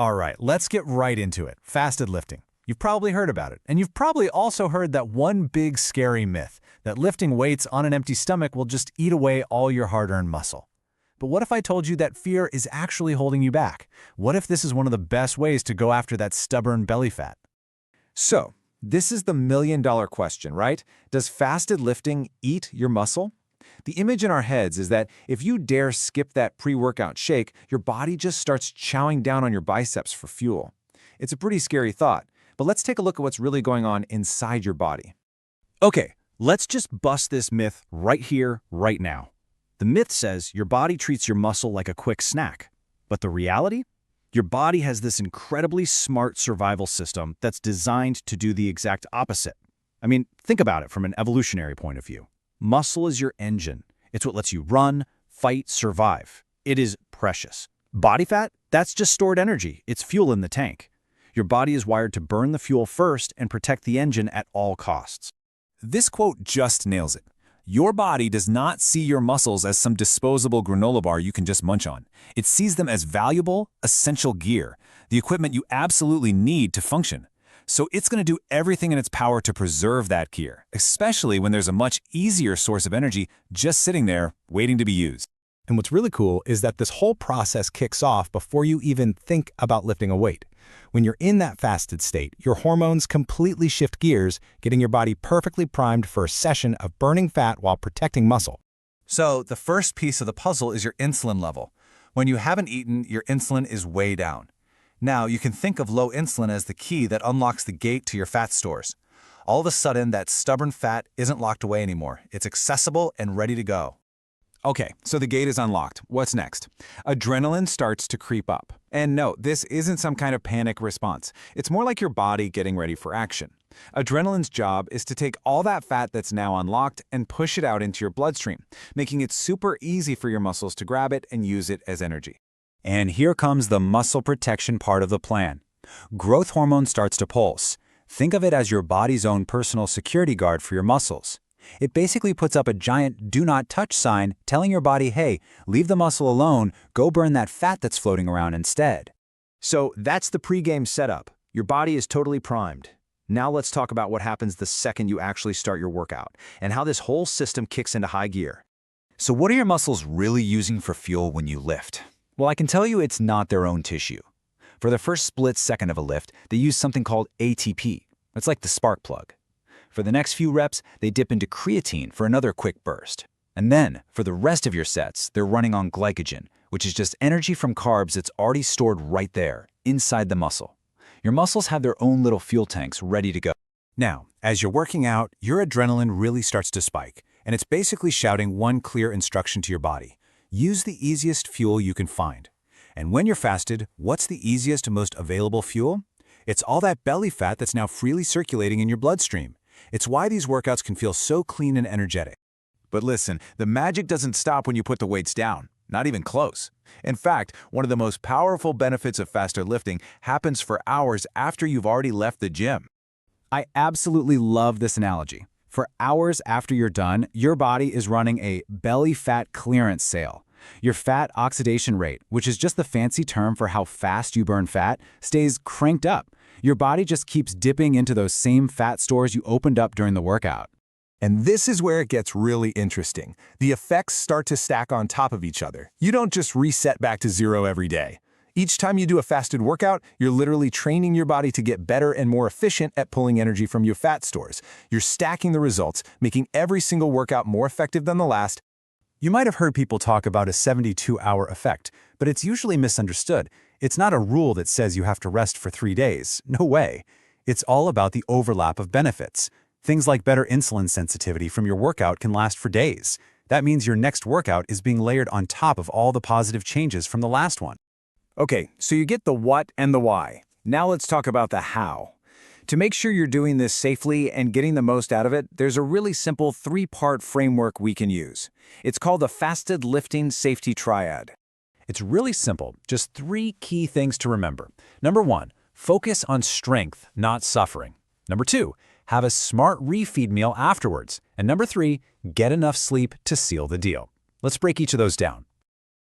All right, let's get right into it. Fasted lifting. You've probably heard about it, and you've probably also heard that one big scary myth, that lifting weights on an empty stomach will just eat away all your hard-earned muscle. But what if I told you that fear is actually holding you back? What if this is one of the best ways to go after that stubborn belly fat? So, this is the million-dollar question, right? Does fasted lifting eat your muscle? The image in our heads is that if you dare skip that pre-workout shake, your body just starts chowing down on your biceps for fuel. It's a pretty scary thought, but let's take a look at what's really going on inside your body. Okay, let's just bust this myth right here, right now. The myth says your body treats your muscle like a quick snack. But the reality? Your body has this incredibly smart survival system that's designed to do the exact opposite. I mean, think about it from an evolutionary point of view. Muscle is your engine. It's what lets you run, fight, survive. It is precious. Body fat? That's just stored energy. It's fuel in the tank. Your body is wired to burn the fuel first and protect the engine at all costs. This quote just nails it. Your body does not see your muscles as some disposable granola bar you can just munch on. It sees them as valuable, essential gear, the equipment you absolutely need to function. So it's going to do everything in its power to preserve that gear, especially when there's a much easier source of energy just sitting there waiting to be used. And what's really cool is that this whole process kicks off before you even think about lifting a weight. When you're in that fasted state, your hormones completely shift gears, getting your body perfectly primed for a session of burning fat while protecting muscle. So the first piece of the puzzle is your insulin level. When you haven't eaten, your insulin is way down. Now, you can think of low insulin as the key that unlocks the gate to your fat stores. All of a sudden, that stubborn fat isn't locked away anymore. It's accessible and ready to go. Okay, so the gate is unlocked. What's next? Adrenaline starts to creep up. And no, this isn't some kind of panic response. It's more like your body getting ready for action. Adrenaline's job is to take all that fat that's now unlocked and push it out into your bloodstream, making it super easy for your muscles to grab it and use it as energy. And here comes the muscle protection part of the plan. Growth hormone starts to pulse. Think of it as your body's own personal security guard for your muscles. It basically puts up a giant do not touch sign telling your body, hey, leave the muscle alone, go burn that fat that's floating around instead. So that's the pre-game setup. Your body is totally primed. Now let's talk about what happens the second you actually start your workout and how this whole system kicks into high gear. So what are your muscles really using for fuel when you lift? Well, I can tell you it's not their own tissue. For the first split second of a lift, they use something called ATP. It's like the spark plug. For the next few reps, they dip into creatine for another quick burst. And then, for the rest of your sets, they're running on glycogen, which is just energy from carbs that's already stored right there, inside the muscle. Your muscles have their own little fuel tanks ready to go. Now, as you're working out, your adrenaline really starts to spike, and it's basically shouting one clear instruction to your body. Use the easiest fuel you can find. And when you're fasted, what's the easiest and most available fuel? It's all that belly fat that's now freely circulating in your bloodstream. It's why these workouts can feel so clean and energetic. But listen, the magic doesn't stop when you put the weights down. Not even close. In fact, one of the most powerful benefits of fasted lifting happens for hours after you've already left the gym. I absolutely love this analogy. For hours after you're done, your body is running a belly fat clearance sale. Your fat oxidation rate, which is just the fancy term for how fast you burn fat, stays cranked up. Your body just keeps dipping into those same fat stores you opened up during the workout. And this is where it gets really interesting. The effects start to stack on top of each other. You don't just reset back to zero every day. Each time you do a fasted workout, you're literally training your body to get better and more efficient at pulling energy from your fat stores. You're stacking the results, making every single workout more effective than the last. You might have heard people talk about a 72-hour effect, but it's usually misunderstood. It's not a rule that says you have to rest for 3 days. No way. It's all about the overlap of benefits. Things like better insulin sensitivity from your workout can last for days. That means your next workout is being layered on top of all the positive changes from the last one. Okay, so you get the what and the why. Now let's talk about the how. To make sure you're doing this safely and getting the most out of it, there's a really simple 3-part framework we can use. It's called the Fasted Lifting Safety Triad. It's really simple, just 3 key things to remember. Number 1, focus on strength, not suffering. Number 2, have a smart refeed meal afterwards. And number 3, get enough sleep to seal the deal. Let's break each of those down.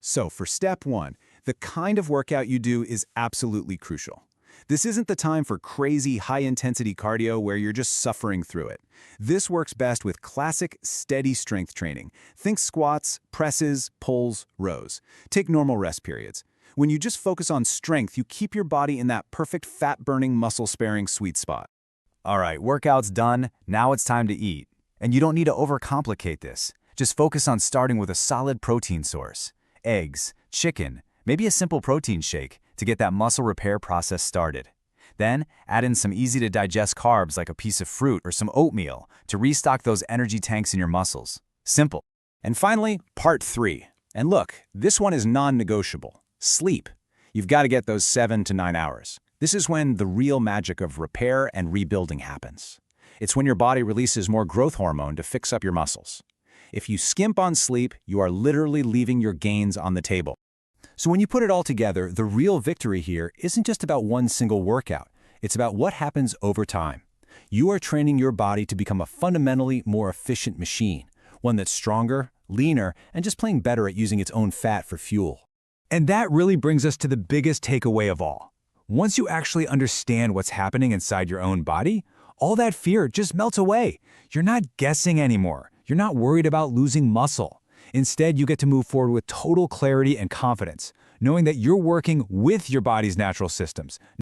So for step 1, The kind of workout you do is absolutely crucial. This isn't the time for crazy high-intensity cardio where you're just suffering through it. This works best with classic, steady strength training. Think squats, presses, pulls, rows. Take normal rest periods. When you just focus on strength, you keep your body in that perfect fat-burning, muscle-sparing sweet spot. All right, workout's done. Now it's time to eat. And you don't need to overcomplicate this. Just focus on starting with a solid protein source. Eggs, chicken, maybe a simple protein shake to get that muscle repair process started. Then, add in some easy-to-digest carbs like a piece of fruit or some oatmeal to restock those energy tanks in your muscles. Simple. And finally, part 3. And look, this one is non-negotiable. Sleep. You've got to get those 7 to 9 hours. This is when the real magic of repair and rebuilding happens. It's when your body releases more growth hormone to fix up your muscles. If you skimp on sleep, you are literally leaving your gains on the table. So when you put it all together, the real victory here isn't just about one single workout. It's about what happens over time. You are training your body to become a fundamentally more efficient machine, one that's stronger, leaner, and just plain better at using its own fat for fuel. And that really brings us to the biggest takeaway of all. Once you actually understand what's happening inside your own body, all that fear just melts away. You're not guessing anymore. You're not worried about losing muscle. Instead, you get to move forward with total clarity and confidence, knowing that you're working with your body's natural systems,